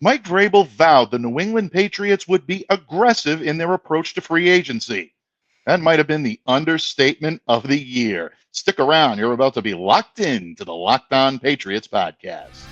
Mike Vrabel vowed the New England Patriots would be aggressive in their approach to free agency. That might have been the understatement of the year. Stick around. You're about to be locked in to the Locked On Patriots podcast.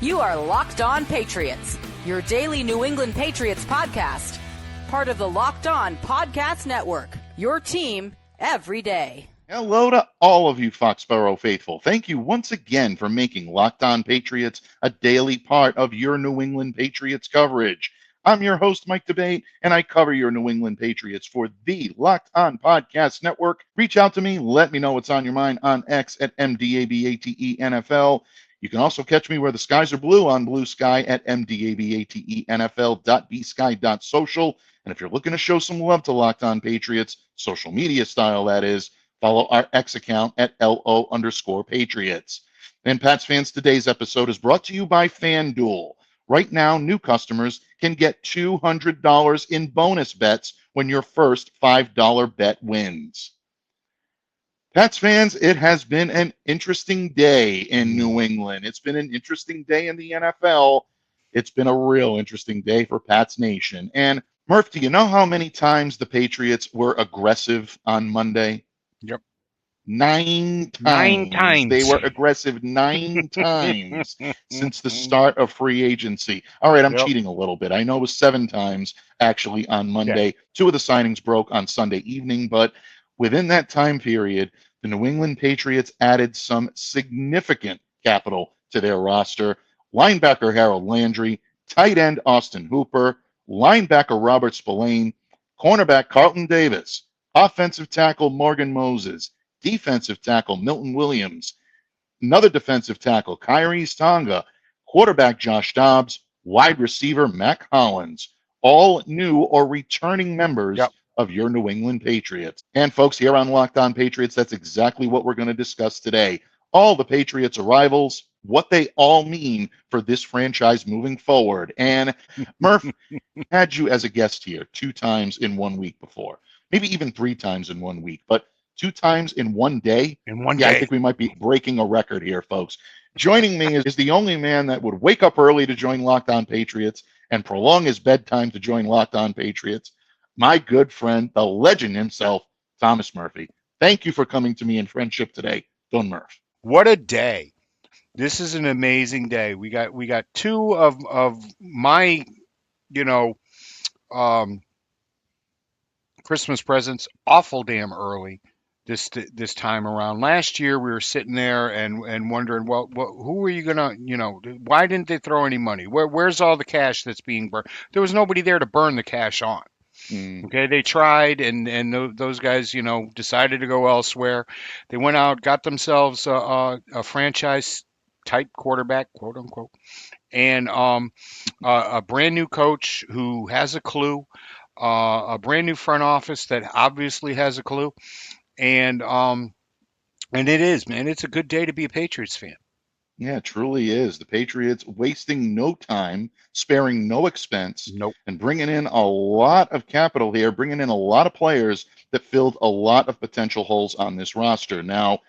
You are Locked On Patriots, your daily New England Patriots podcast. Part of the Locked On Podcast Network, your team every day. Hello to all of you Foxborough faithful. Thank you once again for making Locked On Patriots a daily part of your New England Patriots coverage. I'm your host, Mike DeBate, and I cover your New England Patriots for the Locked On Podcast Network. Reach out to me. Let me know what's on your mind on X at MDABATENFL. You can also catch me where the skies are blue on Blue Sky at mdabatenfl.bsky.social. And if you're looking to show some love to Locked On Patriots, social media style that is, follow our X account at LO_Patriots. And Pats fans, today's episode is brought to you by FanDuel. Right now, new customers can get $200 in bonus bets when your first $5 bet wins. Pats fans, it has been an interesting day in New England. It's been an interesting day in the NFL. It's been a real interesting day for Pats Nation. And Murph, do you know how many times the Patriots were aggressive on Monday? Yep. 9 times. 9 times. They were aggressive 9 times since the start of free agency. All right, I'm cheating a little bit. I know it was 7 times actually on Monday. Yeah. 2 of the signings broke on Sunday evening, but within that time period, the New England Patriots added some significant capital to their roster. Linebacker Harold Landry, tight end Austin Hooper, linebacker Robert Spillane, cornerback Carlton Davis, offensive tackle Morgan Moses, defensive tackle Milton Williams, another defensive tackle Kyrie Tonga, quarterback Josh Dobbs, wide receiver Mac Hollins, all new or returning members of your New England Patriots. And folks, here on Locked On Patriots, that's exactly what we're going to discuss today. All the Patriots' arrivals, what they all mean for this franchise moving forward. And Murph, had you as a guest here 2 times in 1 week before, maybe even 3 times in 1 week, but 2 times in 1 day? In one day. I think we might be breaking a record here, folks. Joining me is the only man that would wake up early to join Locked On Patriots and prolong his bedtime to join Locked On Patriots. My good friend, the legend himself, Thomas Murphy. Thank you for coming to me in friendship today, Don Murph. What a day. This is an amazing day. We got 2 of my, Christmas presents awful damn early this time around. Last year we were sitting there and wondering, well, who are you gonna, why didn't they throw any money? Where's all the cash that's being burned? There was nobody there to burn the cash on. Okay, they tried, and those guys, decided to go elsewhere. They went out, got themselves a franchise-type quarterback, quote unquote, and a brand new coach who has a clue, a brand new front office that obviously has a clue, and it is, man, it's a good day to be a Patriots fan. Yeah, it truly is. The Patriots wasting no time, sparing no expense, and bringing in a lot of capital here, bringing in a lot of players that filled a lot of potential holes on this roster. Now,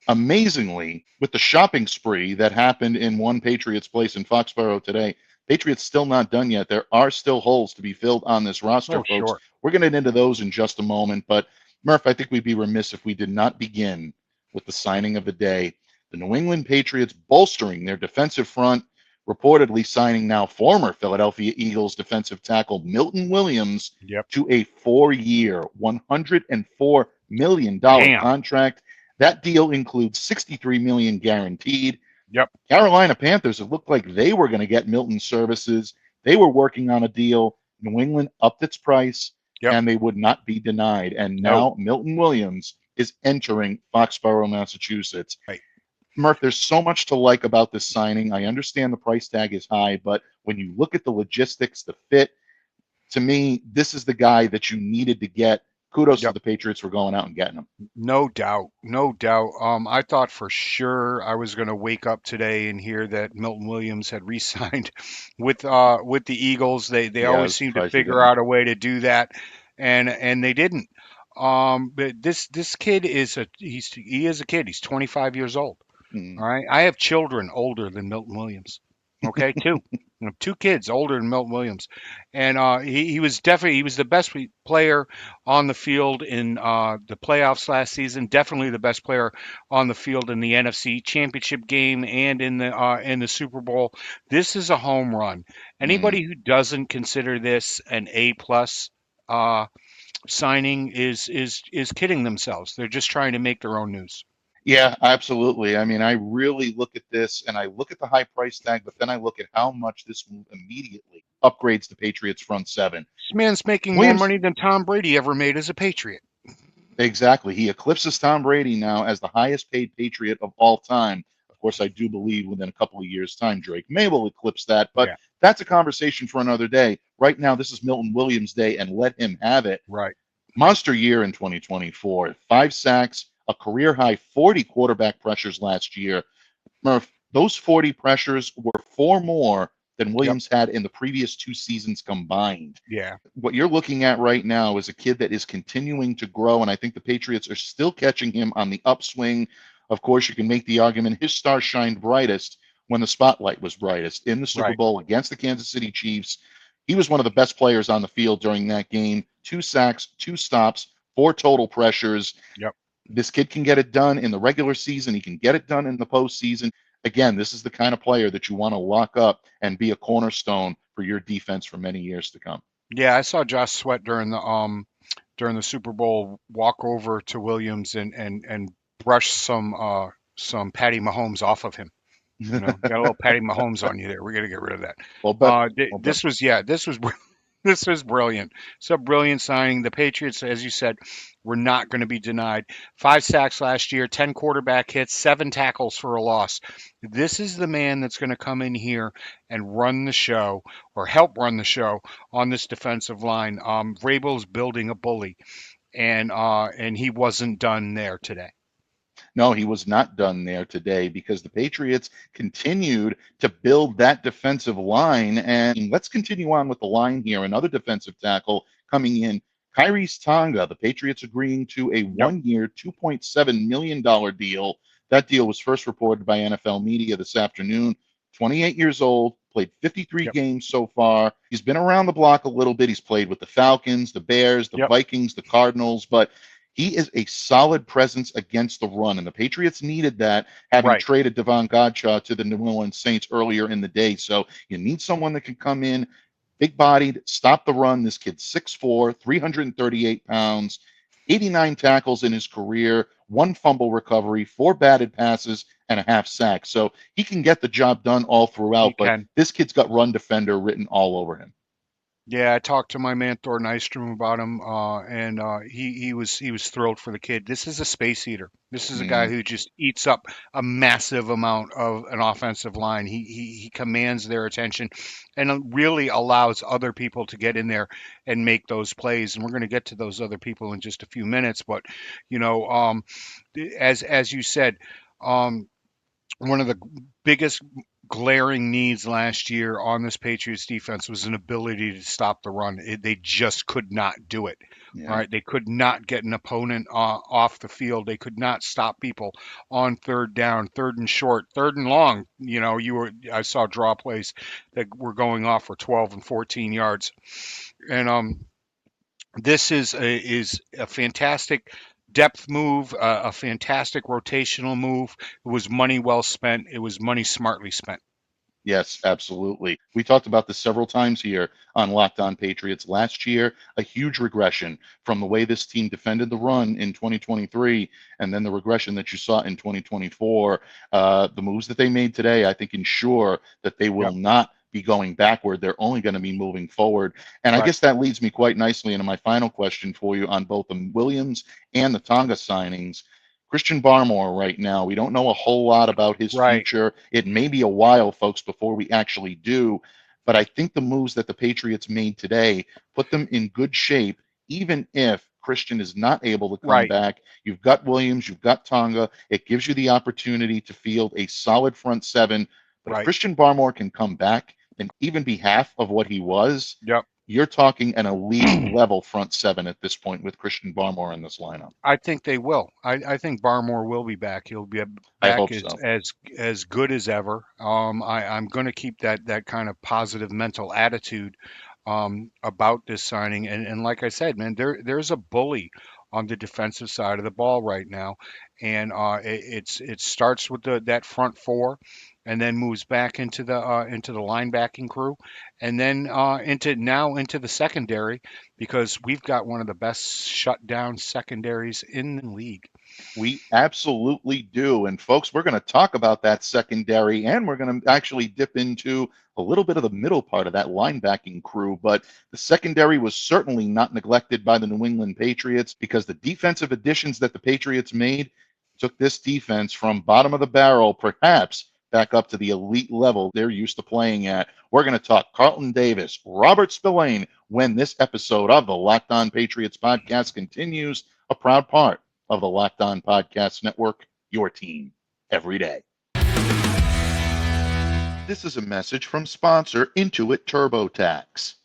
amazingly, with the shopping spree that happened in one Patriots place in Foxborough today, Patriots still not done yet. There are still holes to be filled on this roster, folks. Sure. We're going to get into those in just a moment. But, Murph, I think we'd be remiss if we did not begin with the signing of the day. The New England Patriots bolstering their defensive front, reportedly signing now former Philadelphia Eagles defensive tackle Milton Williams to a 4-year, $104 million contract. That deal includes $63 million guaranteed. Carolina Panthers, it looked like they were going to get Milton's services. They were working on a deal. New England upped its price, and they would not be denied. And now Milton Williams is entering Foxborough, Massachusetts. Right. Murph, there's so much to like about this signing. I understand the price tag is high, but when you look at the logistics, the fit, to me, this is the guy that you needed to get. Kudos to the Patriots for going out and getting him. No doubt. I thought for sure I was going to wake up today and hear that Milton Williams had re-signed with the Eagles. They always seem to figure out a way to do that, and they didn't. But this kid is he is a kid. He's 25 years old. Mm. All right. I have children older than Milton Williams. Okay, two. Two kids older than Milton Williams, and he was the best player on the field in the playoffs last season. Definitely the best player on the field in the NFC Championship game and in the Super Bowl. This is a home run. Mm. Anybody who doesn't consider this an A+ uh, signing is kidding themselves. They're just trying to make their own news. Yeah, absolutely. I mean, I really look at this and I look at the high price tag, but then I look at how much this move immediately upgrades the Patriots front seven. This man's making more Williams, money than Tom Brady ever made as a Patriot. exactly. He eclipses Tom Brady now as the highest paid Patriot of all time. Of course, I do believe within a couple of years' time, Drake may will eclipse that, but Yeah, that's a conversation for another day. Right now, this is Milton Williams' day, and let him have it. right. Monster year in 2024. 5 sacks, a career high 40 quarterback pressures last year. Murph, those 40 pressures were 4 more than Yep. Williams had in the previous 2 seasons combined. Yeah. What you're looking at right now is a kid that is continuing to grow, and I think the Patriots are still catching him on the upswing. Of course, you can make the argument his star shined brightest when the spotlight was brightest in the Super Right. Bowl against the Kansas City Chiefs. He was one of the best players on the field during that game. 2 sacks, 2 stops, 4 total pressures. Yep. This kid can get it done in the regular season. He can get it done in the postseason. Again, this is the kind of player that you want to lock up and be a cornerstone for your defense for many years to come. Yeah, I saw Josh Sweat during the Super Bowl walk over to Williams and brush some Patty Mahomes off of him. You know, got a little Patty Mahomes on you there. We got to get rid of that. Well, but This was this was brilliant. It's a brilliant signing. The Patriots, as you said, were not going to be denied. 5 sacks last year, 10 quarterback hits, 7 tackles for a loss. This is the man that's going to come in here and run the show or help run the show on this defensive line. Vrabel's building a bully, and he wasn't done there today. no, he was not done there today because the Patriots continued to build that defensive line. And let's continue on with the line here. Another defensive tackle coming in, Kyrie Tonga. The Patriots agreeing to a Yep. 1 year, $2.7 million deal. That deal was first reported by NFL media this afternoon. 28 years old, played 53 Yep. games so far. He's been around the block a little bit. He's played with the Falcons, the Bears, the Yep. Vikings, the Cardinals, but he is a solid presence against the run, and the Patriots needed that, having Right. traded Devon Godchaux to the New Orleans Saints earlier in the day. So you need someone that can come in, big-bodied, stop the run. This kid's 6'4", 338 pounds, 89 tackles in his career, 1 fumble recovery, 4 batted passes, and a half sack. So he can get the job done all He throughout, but can. this kid's got run defender written all over him. Yeah, I talked to my man Thor Nystrom about him, and he was thrilled for the kid. This is a space eater. This is a guy Mm, who just eats up a massive amount of an offensive line. He commands their attention, and really allows other people to get in there and make those plays. And we're going to get to those other people in just a few minutes. But you know, as you said, um, one of the biggest glaring needs last year on this Patriots defense was an ability to stop the run. They just could not do it. All yeah. right, they could not get an opponent off the field. They could not stop people on third down, third and short, third and long. You know, I saw draw plays that were going off for 12 and 14 yards, and this is a fantastic depth move, a fantastic rotational move. It was money well spent. It was money smartly spent. Yes, absolutely. We talked about this several times here on Locked On Patriots. Last year, a huge regression from the way this team defended the run in 2023, and then the regression that you saw in 2024. The moves that they made today, I think, ensure that they will Yep. not be going backward. They're only going to be moving forward. And I Right. guess that leads me quite nicely into my final question for you on both the Williams and the Tonga signings. Christian Barmore right now, we don't know a whole lot about his Right. future. It may be a while, folks, before we actually do. But I think the moves that the Patriots made today put them in good shape, even if Christian is not able to come Right. back. You've got Williams, you've got Tonga. It gives you the opportunity to field a solid front seven. But if Right. Christian Barmore can come back and even be half of what he was, Yep. you're talking an elite level front seven at this point with Christian Barmore in this lineup. I think they will. I think Barmore will be back. He'll be I back hope so. as good as ever. I'm going to keep that kind of positive mental attitude about this signing. And like I said, man, there's a bully on the defensive side of the ball right now, and it starts with that front four, and then moves back into the linebacking crew, and then into the secondary, because we've got one of the best shutdown secondaries in the league. We absolutely do. And folks, we're going to talk about that secondary, and we're going to actually dip into a little bit of the middle part of that linebacking crew. But the secondary was certainly not neglected by the New England Patriots, because the defensive additions that the Patriots made took this defense from bottom of the barrel, perhaps back up to the elite level they're used to playing at. We're going to talk Carlton Davis, Robert Spillane, when this episode of the Locked On Patriots podcast continues, a proud part of the Locked On Podcast Network, your team every day. This is a message from sponsor Intuit TurboTax.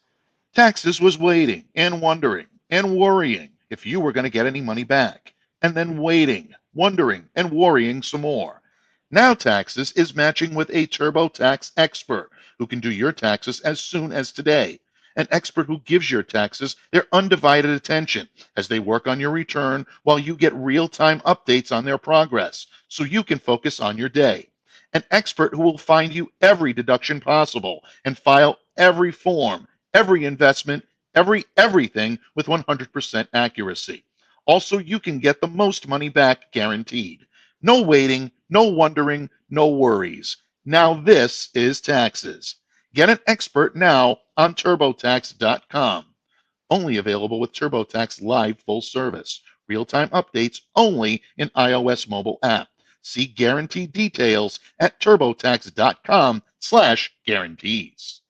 Taxes was waiting and wondering and worrying if you were going to get any money back, and then waiting, wondering, and worrying some more. Now Taxes is matching with a TurboTax expert who can do your taxes as soon as today. An expert who gives your taxes their undivided attention as they work on your return, while you get real-time updates on their progress so you can focus on your day. An expert who will find you every deduction possible and file every form, every investment, everything with 100% accuracy. Also, you can get the most money back guaranteed. No waiting, no wondering, no worries. Now this is Taxes. Get an expert now on TurboTax.com. Only available with TurboTax Live full service. Real-time updates only in iOS mobile app. See guaranteed details at TurboTax.com/guarantees.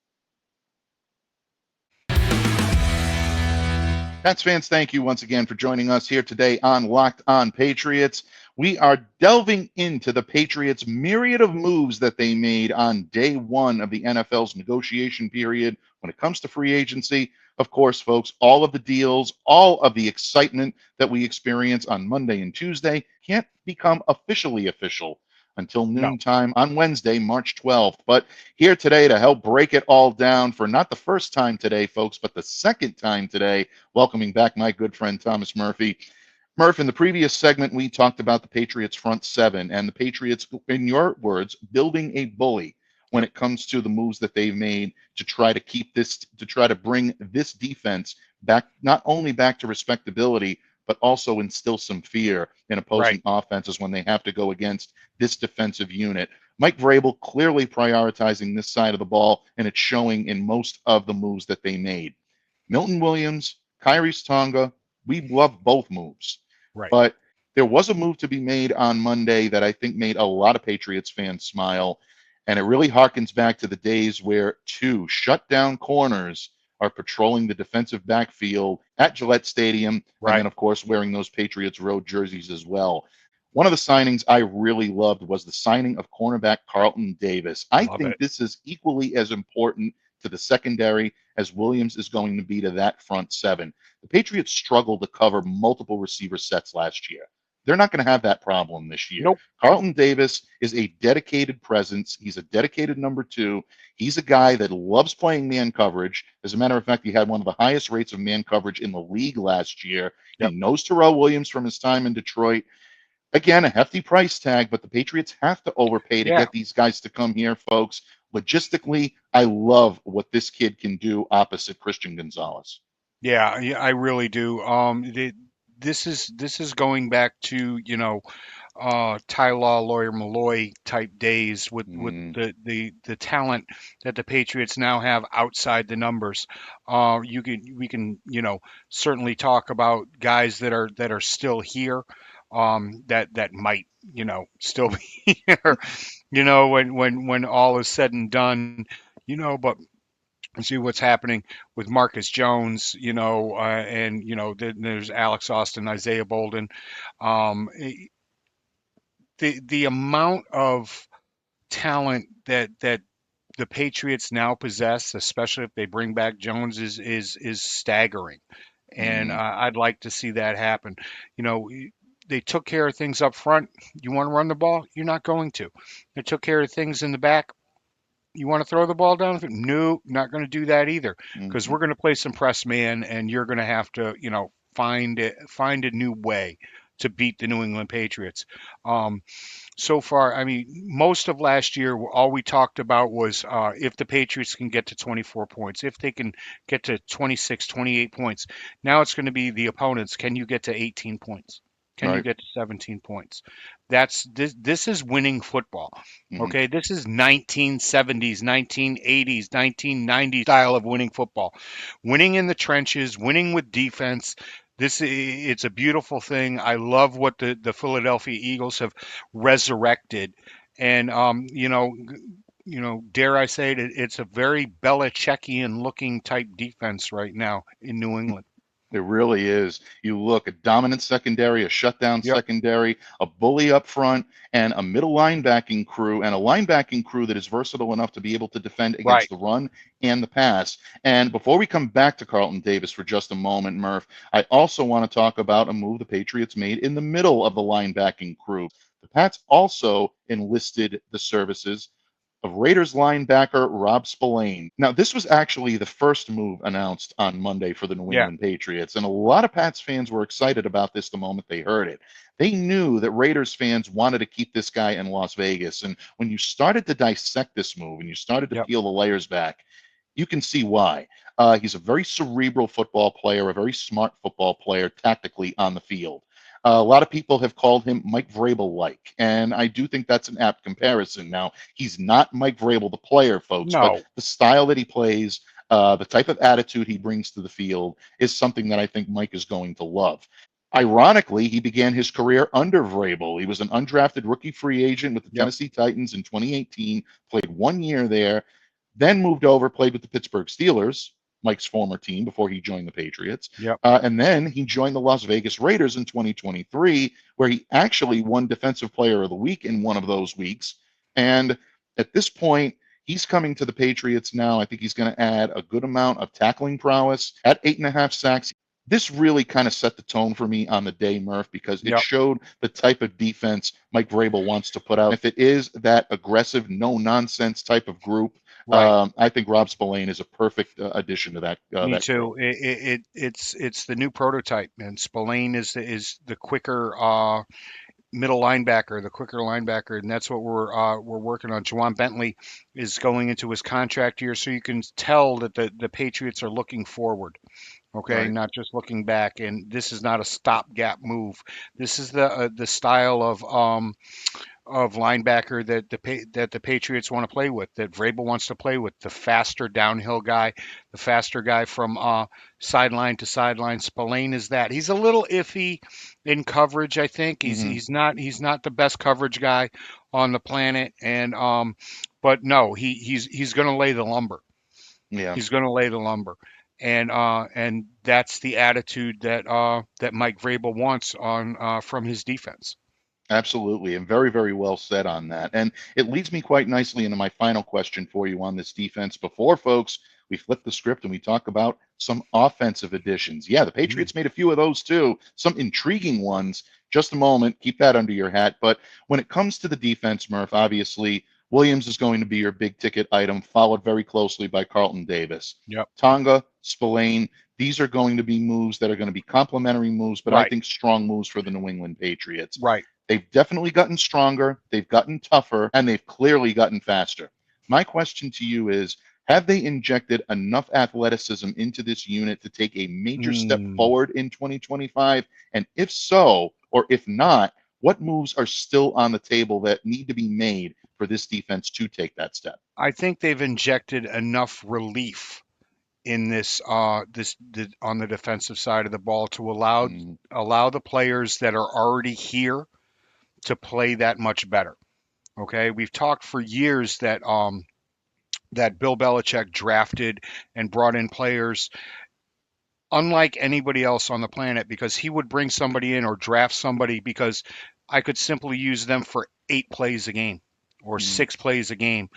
Pats fans, thank you once again for joining us here today on Locked On Patriots. We are delving into the Patriots' myriad of moves that they made on day one of the NFL's negotiation period when it comes to free agency. Of course, folks, all of the deals, all of the excitement that we experience on Monday and Tuesday can't become officially official until No. noontime on Wednesday, March 12th. But here today to help break it all down for not the first time today, folks, but the second time today, welcoming back my good friend Thomas Murphy. Murph, in the previous segment, we talked about the Patriots front seven and the Patriots, in your words, building a bully when it comes to the moves that they've made to try to keep this, to try to bring this defense back, not only back to respectability, but also instill some fear in opposing offenses when they have to go against this defensive unit. Mike Vrabel clearly prioritizing this side of the ball, and it's showing in most of the moves that they made. Milton Williams, Kyrie's Tonga, we love both moves. Right. But there was a move to be made on Monday that I think made a lot of Patriots fans smile, and it really harkens back to the days where two shutdown corners are patrolling the defensive backfield at Gillette Stadium, and then, of course, wearing those Patriots road jerseys as well. One of the signings I really loved was the signing of cornerback Carlton Davis. I think this is equally as important to the secondary as Williams is going to be to that front seven. The Patriots struggled to cover multiple receiver sets last year. They're not going to have that problem this year. Nope. Carlton Davis is a dedicated presence. He's a dedicated number two. He's a guy that loves playing man coverage. As a matter of fact, he had one of the highest rates of man coverage in the league last year. He knows Terrell Williams from his time in Detroit. Again, a hefty price tag, but the Patriots have to overpay to get these guys to come here, folks. Logistically, I love what this kid can do opposite Christian Gonzalez. Yeah, I really do. This is going back to, Ty Law, Lawyer Malloy type days with the talent that the Patriots now have outside the numbers. We can certainly talk about guys that are still here, that might still be here, when all is said and done, but see what's happening with Marcus Jones, and then there's Alex Austin, Isaiah Bolden. The amount of talent that the Patriots now possess, especially if they bring back Jones, is staggering, and Hmm. I'd like to see that happen. You know, they took care of things up front. You want to run the ball? You're not going to. They took care of things in the back. You want to throw the ball down? No, not going to do that either, because Hmm. we're going to play some press man, and you're going to have to, find a new way to beat the New England Patriots. Um, so far, I mean, most of last year, all we talked about was if the Patriots can get to 24 points, if they can get to 26, 28 points. Now it's going to be the opponents. Can you get to 18 points? Can you Right. get to 17 points? That's this is winning football. Hmm. Okay, this is 1970s, 1980s, 1990s style of winning football. Winning in the trenches, winning with defense. It's a beautiful thing. I love what the Philadelphia Eagles have resurrected, and dare I say it, it's a very Belichickian looking type defense right now in New England. It really is. You look, a dominant secondary, a shutdown Yep. secondary, a bully up front, and a middle linebacking crew, and a linebacking crew that is versatile enough to be able to defend against Right. the run and the pass. And before we come back to Carlton Davis for just a moment, Murph, I also want to talk about a move the Patriots made in the middle of the linebacking crew. The Pats also enlisted the services of Raiders linebacker Rob Spillane. Now, this was actually the first move announced on Monday for the New Yeah. England Patriots, and a lot of Pats fans were excited about this the moment they heard it. They knew that Raiders fans wanted to keep this guy in Las Vegas, and when you started to dissect this move and you started to Yep. peel the layers back, you can see why. He's a very cerebral football player, a very smart football player tactically on the field. A lot of people have called him Mike Vrabel like, and I do think that's an apt comparison. Now, he's not Mike Vrabel, the player, folks, but No. the style that he plays, the type of attitude he brings to the field is something that I think Mike is going to love. Ironically, he began his career under Vrabel. He was an undrafted rookie free agent with the Yep. Tennessee Titans in 2018, played 1 year there, then moved over, played with the Pittsburgh Steelers, Mike's former team, before he joined the Patriots. Yep. And then he joined the Las Vegas Raiders in 2023, where he actually won Defensive Player of the Week in one of those weeks. And at this point, he's coming to the Patriots now. I think he's going to add a good amount of tackling prowess at 8.5 sacks. This really kind of set the tone for me on the day, Murph, because it Yep. showed the type of defense Mike Vrabel wants to put out. If it is that aggressive, no nonsense type of group, Right. I think Rob Spillane is a perfect addition to Me that group. too. It's the new prototype, and Spillane is the quicker middle linebacker, the quicker linebacker, and that's what we're working on. Juwan Bentley is going into his contract year, so you can tell that the Patriots are looking forward. Okay, Right. not just looking back, and this is not a stopgap move. This is the style of linebacker that the Patriots want to play with, that Vrabel wants to play with, the faster downhill guy, the faster guy from sideline to sideline. Spillane is that. He's a little iffy in coverage, I think. He's Hmm. he's not the best coverage guy on the planet, and but no, he's going to lay the lumber. Yeah. He's going to lay the lumber. And that's the attitude that Mike Vrabel wants on from his defense. Absolutely, and very, very well said on that. And it leads me quite nicely into my final question for you on this defense. Before, folks, we flip the script and we talk about some offensive additions. Yeah, the Mm. Patriots made a few of those too, some intriguing ones. Just a moment, keep that under your hat. But when it comes to the defense, Murph, obviously, Williams is going to be your big ticket item, followed very closely by Carlton Davis. Yep. Tonga, Spillane, these are going to be moves that are going to be complementary moves, but I Right. think strong moves for the New England Patriots. Right. They've definitely gotten stronger, they've gotten tougher, and they've clearly gotten faster. My question to you is, have they injected enough athleticism into this unit to take a major step Mm. forward in 2025? And if so, or if not, what moves are still on the table that need to be made for this defense to take that step? I think they've injected enough relief in on the defensive side of the ball to Mm, allow the players that are already here to play that much better. Okay, we've talked for years that Bill Belichick drafted and brought in players unlike anybody else on the planet, because he would bring somebody in or draft somebody because I could simply use them for 8 plays a game or Mm, 6 plays a game,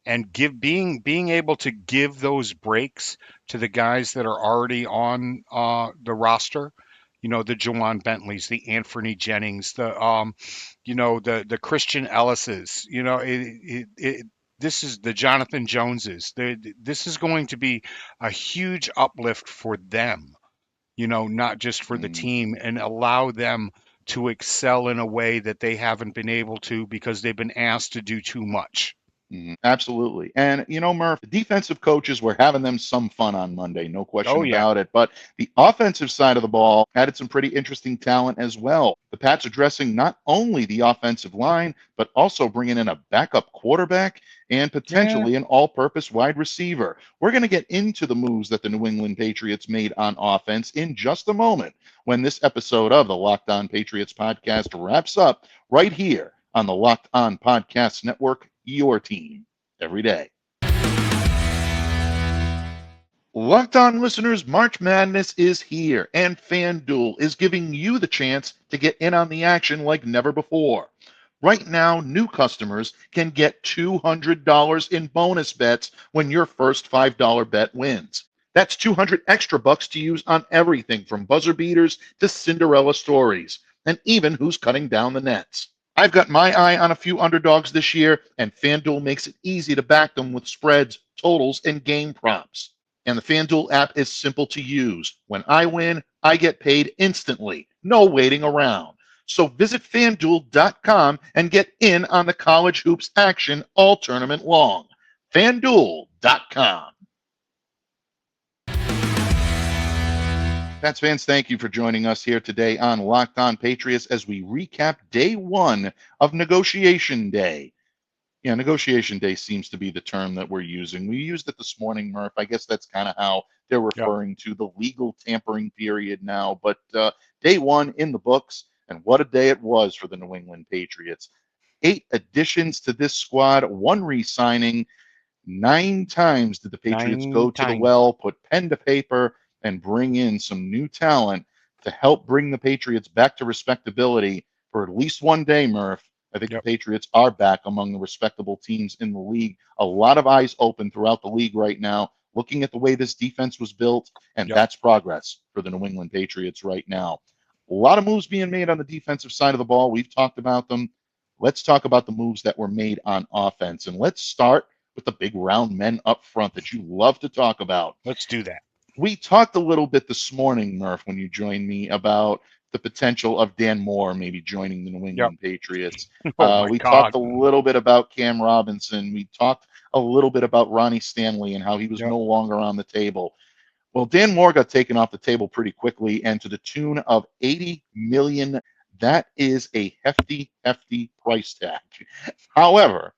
and being able to give those breaks to the guys that are already on the roster. The Jawan Bentleys, the Anthony Jennings, the Christian Ellises. This is the Jonathan Joneses. This is going to be a huge uplift for them, not just for the mm. team, and allow them to excel in a way that they haven't been able to because they've been asked to do too much. Absolutely. And, Murph, the defensive coaches were having them some fun on Monday, no question Oh yeah. about it. But the offensive side of the ball added some pretty interesting talent as well. The Pats addressing not only the offensive line, but also bringing in a backup quarterback and Yeah. potentially an all purpose wide receiver. We're going to get into the moves that the New England Patriots made on offense in just a moment when this episode of the Locked On Patriots podcast wraps up right here on the Locked On Podcast Network, your team every day. Locked On listeners, March Madness is here, and FanDuel is giving you the chance to get in on the action like never before. Right now, new customers can get $200 in bonus bets when your first $5 bet wins. That's 200 extra bucks to use on everything from buzzer beaters to Cinderella stories, and even who's cutting down the nets. I've got my eye on a few underdogs this year, and FanDuel makes it easy to back them with spreads, totals, and game props. And the FanDuel app is simple to use. When I win, I get paid instantly. No waiting around. So visit fanduel.com and get in on the college hoops action all tournament long. FanDuel.com. Pats fans, thank you for joining us here today on Locked On Patriots as we recap day one of negotiation day. Yeah, negotiation day seems to be the term that we're using. We used it this morning, Murph. I guess that's kind of how they're Yep. referring to the legal tampering period now. But day one in the books, and what a day it was for the New England Patriots. 8 additions to this squad, 1 re-signing. 9 times did the Patriots go 9 to the times. well, put pen to paper, and bring in some new talent to help bring the Patriots back to respectability for at least one day, Murph. I think the Yep. Patriots are back among the respectable teams in the league. A lot of eyes open throughout the league right now, looking at the way this defense was built, and Yep. that's progress for the New England Patriots right now. A lot of moves being made on the defensive side of the ball. We've talked about them. Let's talk about the moves that were made on offense. And let's start with the big round men up front that you love to talk about. Let's do that. We talked a little bit this morning, Murph, when you joined me about the potential of Dan Moore maybe joining the New Yep. England Patriots. Oh my We talked God. a little bit about Cam Robinson. We talked a little bit about Ronnie Stanley and how he was Yep. no longer on the table. Well, Dan Moore got taken off the table pretty quickly, and to the tune of $80 million. That is a hefty, hefty price tag. However,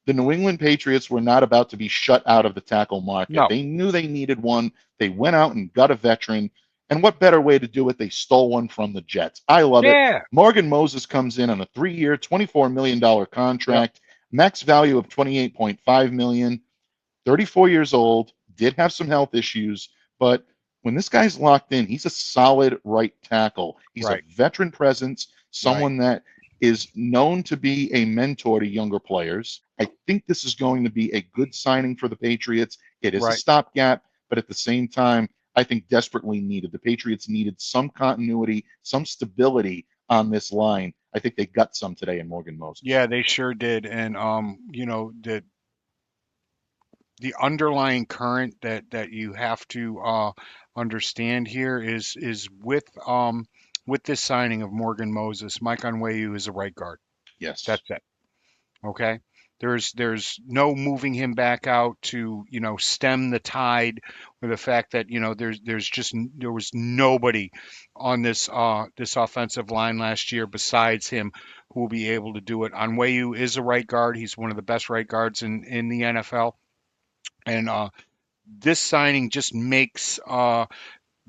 the New England Patriots were not about to be shut out of the tackle market. No. They knew they needed one. They went out and got a veteran. And what better way to do it? They stole one from the Jets. I love it. Yeah. Morgan Moses comes in on a 3-year, $24 million Yep. contract, max value of $28.5 million, 34 years old, did have some health issues, but when this guy's locked in, he's a solid right tackle. He's a Right. veteran presence, Right. someone that is known to be a mentor to younger players. I think this is going to be a good signing for the Patriots. It is a Right. stopgap, but at the same time, I think desperately needed. The Patriots needed some continuity, some stability on this line. I think they got some today in Morgan Moses. Yeah, they sure did. And the underlying current that you have to understand here is with this signing of Morgan Moses, Mike Onwenu is a right guard. Yes. That's it. Okay. There's no moving him back out to stem the tide with the fact that there was nobody on this offensive line last year besides him who will be able to do it. Onwenu is a right guard. He's one of the best right guards in the NFL. And this signing just makes some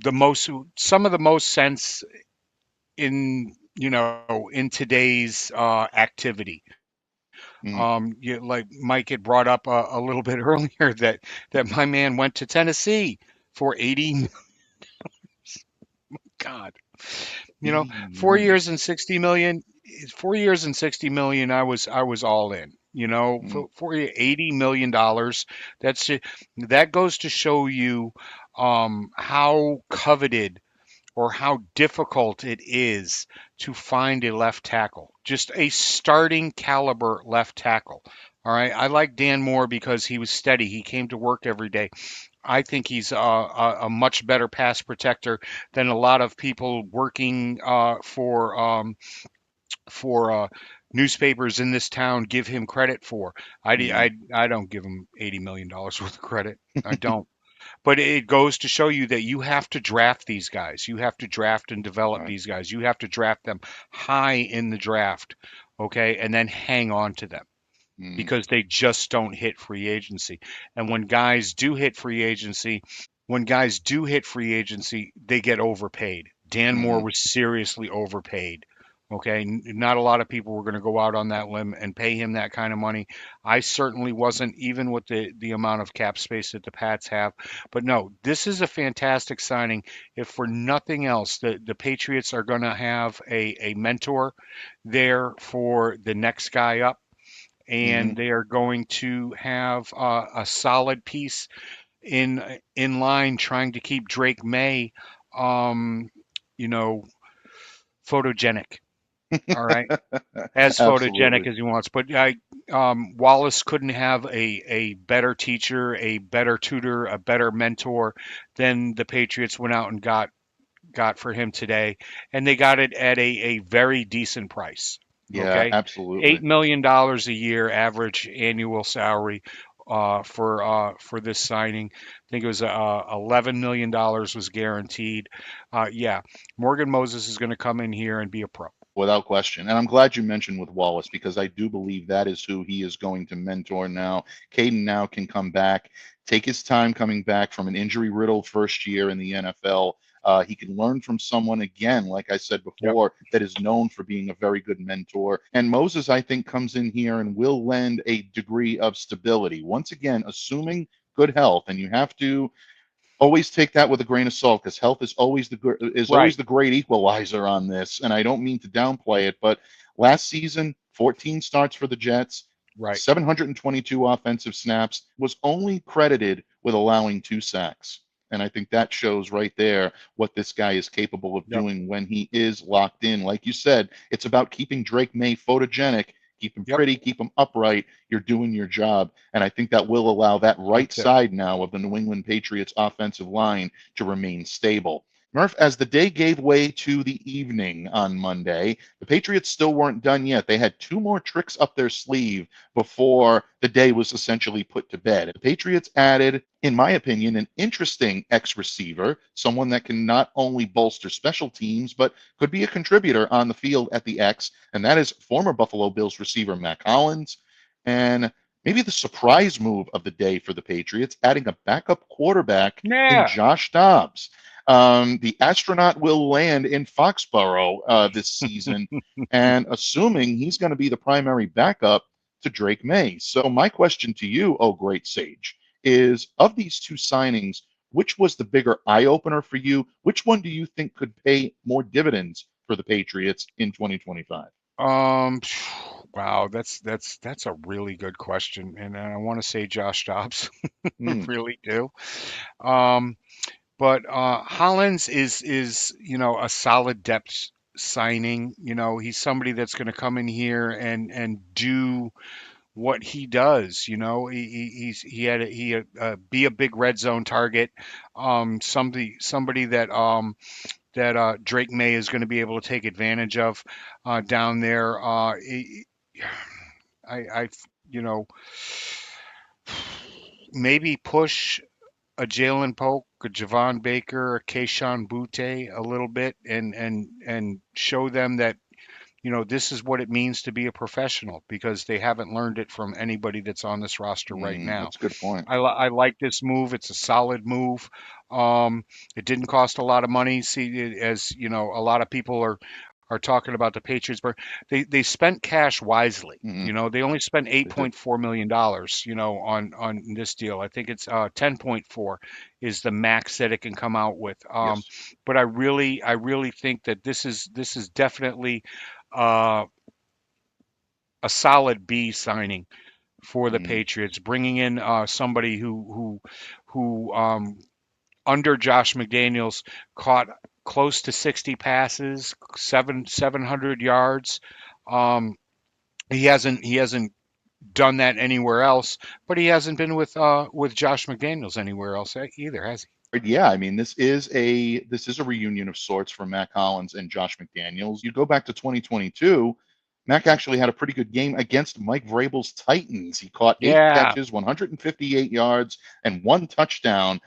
of the most sense in today's activity. Mm. Like Mike had brought up a little bit earlier that my man went to Tennessee for 80. God, you know, 80 4 million. years and 60 million. 4 years and 60 million. I was all in. Mm, for $80 million. That goes to show you how coveted or how difficult it is to find a left tackle, just a starting caliber left tackle. All right. I like Dan Moore because he was steady. He came to work every day. I think he's a much better pass protector than a lot of people working for newspapers in this town give him credit for. mm, I don't give him $80 million worth of credit. I don't. But it goes to show you that you have to draft these guys. You have to draft and develop right. these guys. You have to draft them high in the draft, okay, and then hang on to them Mm, because they just don't hit free agency. And when guys do hit free agency, they get overpaid. Dan Moore mhm. was seriously overpaid. Okay, not a lot of people were going to go out on that limb and pay him that kind of money. I certainly wasn't, even with the amount of cap space that the Pats have. But no, this is a fantastic signing. If for nothing else, the Patriots are going to have a mentor there for the next guy up, and Mhm. they are going to have a solid piece in line trying to keep Drake May, um, you know, photogenic. All right, as photogenic Absolutely. as he wants. But Wallace couldn't have a better teacher, a better tutor, a better mentor than the Patriots went out and got for him today, and they got it at a very decent price. Yeah, Okay, absolutely. $8 million a year average annual salary for this signing. I think it was $11 million was guaranteed. Yeah, Morgan Moses is going to come in here and be a pro. Without question. And I'm glad you mentioned with Wallace because I do believe that is who he is going to mentor now. Caden now can come back, take his time coming back from an injury riddled first year in the NFL. He can learn from someone again, like I said Yep. before, that is known for being a very good mentor. And Moses, I think, comes in here and will lend a degree of stability. Once again, assuming good health, and you have to always take that with a grain of salt because health is always Right. the great equalizer on this. And I don't mean to downplay it, but last season, 14 starts for the Jets, Right. 722 offensive snaps, was only credited with allowing 2 sacks. And I think that shows right there what this guy is capable of Yep. doing when he is locked in. Like you said, it's about keeping Drake May photogenic, keep him Yep. pretty, keep him upright. You're doing your job. And I think that will allow that right That's it. side now of the New England Patriots offensive line to remain stable. Murph, as the day gave way to the evening on Monday, the Patriots still weren't done yet. They had 2 more tricks up their sleeve before the day was essentially put to bed. The Patriots added, in my opinion, an interesting ex receiver, someone that can not only bolster special teams, but could be a contributor on the field at the X, and that is former Buffalo Bills receiver Mac Hollins. And maybe the surprise move of the day for the Patriots, adding a backup quarterback in Yeah. Josh Dobbs. The astronaut will land in Foxborough this season, and assuming he's going to be the primary backup to Drake May. So, my question to you, oh great sage, is of these 2 signings, which was the bigger eye opener for you? Which one do you think could pay more dividends for the Patriots in 2025? Um, wow, that's a really good question, and I want to say Josh Dobbs, Hmm. really do. Um, but Hollins is a solid depth signing. He's somebody that's going to come in here and do what he does. He had be a big red zone target. Somebody that Drake May is going to be able to take advantage of down there. I you know maybe push a Jalen Polk, a Javon Baker, a Kayshawn Butte a little bit, and show them that this is what it means to be a professional because they haven't learned it from anybody that's on this roster right now. That's a good point. I like this move. It's a solid move. It didn't cost a lot of money. See, as you know, a lot of people are talking about the Patriots, but they spent cash wisely. Hmm. They only spent eight They did. point four million dollars. On this deal. I think it's 10.4 is the max that it can come out with. Yes. But I really think that this is definitely uh, a solid B signing for the Mhm. Patriots, bringing in somebody who under Josh McDaniels caught close to 60 passes, 700 yards. Um, he hasn't done that anywhere else, but he hasn't been with Josh McDaniels anywhere else either, has he? Yeah, I mean, this is a reunion of sorts for Mac Hollins and Josh McDaniels. You go back to 2022, Mac actually had a pretty good game against Mike Vrabel's Titans. He caught 8 Yeah. catches, 158 yards, and 1 touchdown.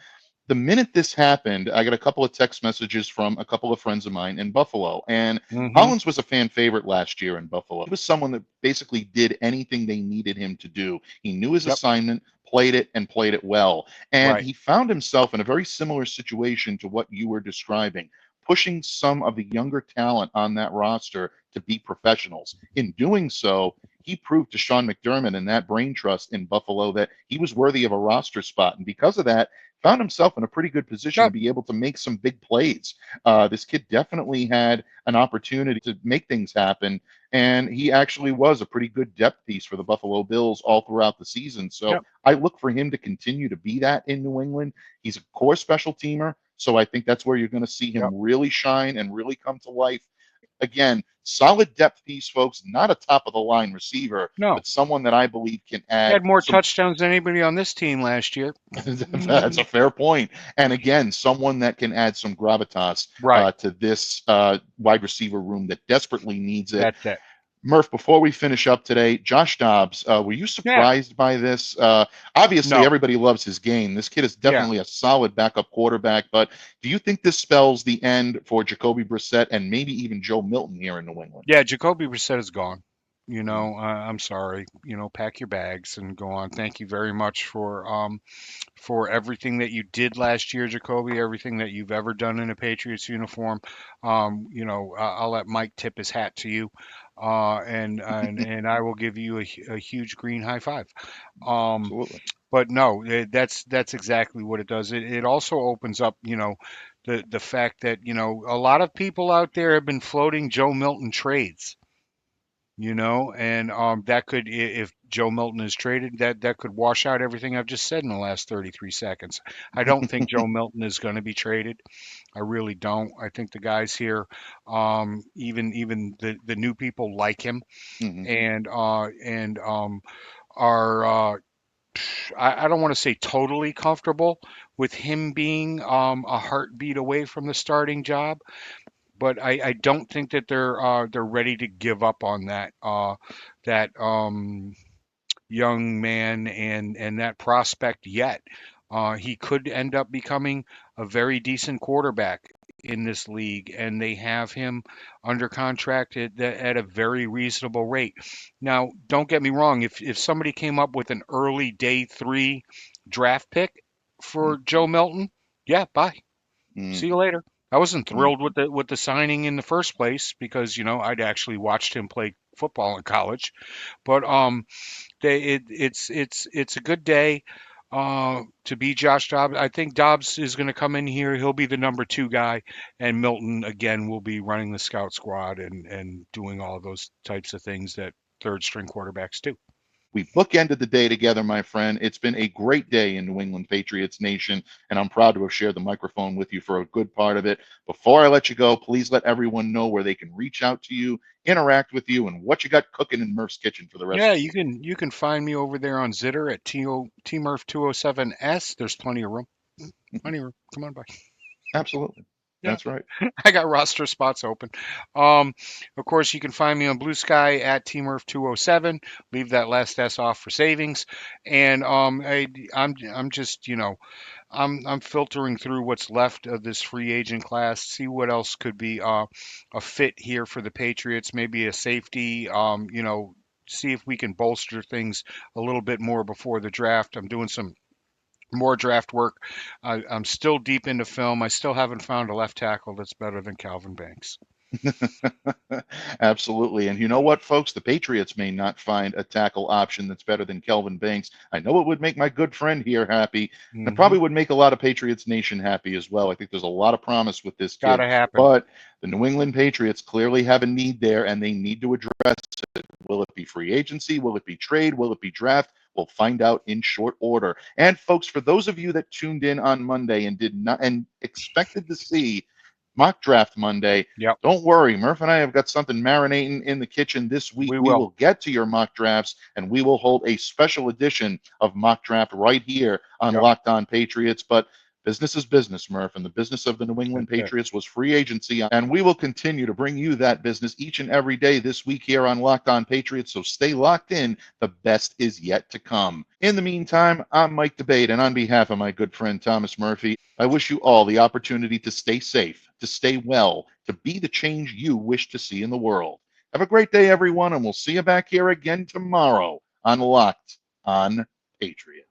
The minute this happened, I got a couple of text messages from a couple of friends of mine in Buffalo. And Hmm. Hollins was a fan favorite last year in Buffalo. He was someone that basically did anything they needed him to do. He knew his Yep. assignment, played it, and played it well. And Right. he found himself in a very similar situation to what you were describing, pushing some of the younger talent on that roster to be professionals. In doing so, he proved to Sean McDermott and that brain trust in Buffalo that he was worthy of a roster spot. And because of that, found himself in a pretty good position to Yep. be able to make some big plays. This kid definitely had an opportunity to make things happen, and he actually was a pretty good depth piece for the Buffalo Bills all throughout the season. So Yep. I look for him to continue to be that in New England. He's a core special teamer, so I think that's where you're going to see him Yep. really shine and really come to life. Again, solid depth piece, folks, not a top of the line receiver, No. but someone that I believe can He add had more some. touchdowns than anybody on this team last year. That's a fair point. And again, someone that can add some gravitas Right. to this wide receiver room that desperately needs it. That's it. Murph, before we finish up today, Josh Dobbs, were you Yeah. surprised by this? Obviously, No. everybody loves his game. This kid is Yeah. definitely a solid backup quarterback, but do you think this spells the end for Jacoby Brissett and maybe even Joe Milton here in New England? Yeah. Jacoby Brissett is gone. Mhm. I'm sorry. Pack your bags and go on. Thank you very much for everything that you did last year, Jacoby. Everything that you've ever done in a Patriots uniform. I'll let Mike tip his hat to you, and I will give you a huge green high five. Um, Absolutely. but no, that's exactly what it does. It also opens up, the fact that a lot of people out there have been floating Joe Milton trades. And that could, if Joe Milton is traded, that could wash out everything I've just said in the last 33 seconds. I don't think Joe Milton is going to be traded. I really don't. I think the guys here, even the new people like him, Hmm. and are I don't want to say totally comfortable with him being a heartbeat away from the starting job, but I don't think that they're ready to give up on that young man and that prospect yet. He could end up becoming a very decent quarterback in this league, and they have him under contract at a very reasonable rate. Now, don't get me wrong. If somebody came up with an early day 3 draft pick for Joe Milton, yeah, bye. Mm-hmm. See you later. I wasn't thrilled with the signing in the first place because I'd actually watched him play football in college, but it's a good day to be Josh Dobbs. I think Dobbs is going to come in here. He'll be the number 2 guy, and Milton again will be running the scout squad and doing all those types of things that third string quarterbacks do. We bookended the day together, my friend. It's been a great day in New England Patriots Nation, and I'm proud to have shared the microphone with you for a good part of it. Before I let you go, please let everyone know where they can reach out to you, interact with you, and what you got cooking in Murph's kitchen for the rest Yeah, of the you can find me over there on Zitter at TMurph207S. There's plenty of room. week. Plenty of room. Come on by. Absolutely. Yeah. That's right. I got roster spots open. Um, of course, you can find me on Blue Sky at TMurph207. Leave that last S off for savings. And I'm just I'm filtering through what's left of this free agent class. See what else could be a fit here for the Patriots. Maybe a safety. See if we can bolster things a little bit more before the draft. I'm doing some more draft work. I'm still deep into film. I still haven't found a left tackle that's better than Calvin Banks. Absolutely. And you know what, folks? The Patriots may not find a tackle option that's better than Kelvin Banks. I know it would make my good friend here happy, and it Hmm. probably would make a lot of Patriots Nation happy as well. I think there's a lot of promise with this kid. Gotta happen. But the New England Patriots clearly have a need there, and they need to address it. Will it be free agency? Will it be trade? Will it be draft? We'll find out in short order. And folks, for those of you that tuned in on Monday and did not and expected to see Mock Draft Monday, Yep. don't worry. Murph and I have got something marinating in the kitchen this week. We We will. will get to your mock drafts, and we will hold a special edition of Mock Draft right here on Yep. Locked On Patriots. But business is business, Murph, and the business of the New England That's it. Patriots was free agency, and we will continue to bring you that business each and every day this week here on Locked On Patriots, so stay locked in. The best is yet to come. In the meantime, I'm Mike Debate, and on behalf of my good friend Thomas Murphy, I wish you all the opportunity to stay safe, to stay well, to be the change you wish to see in the world. Have a great day, everyone, and we'll see you back here again tomorrow on Locked On Patriots.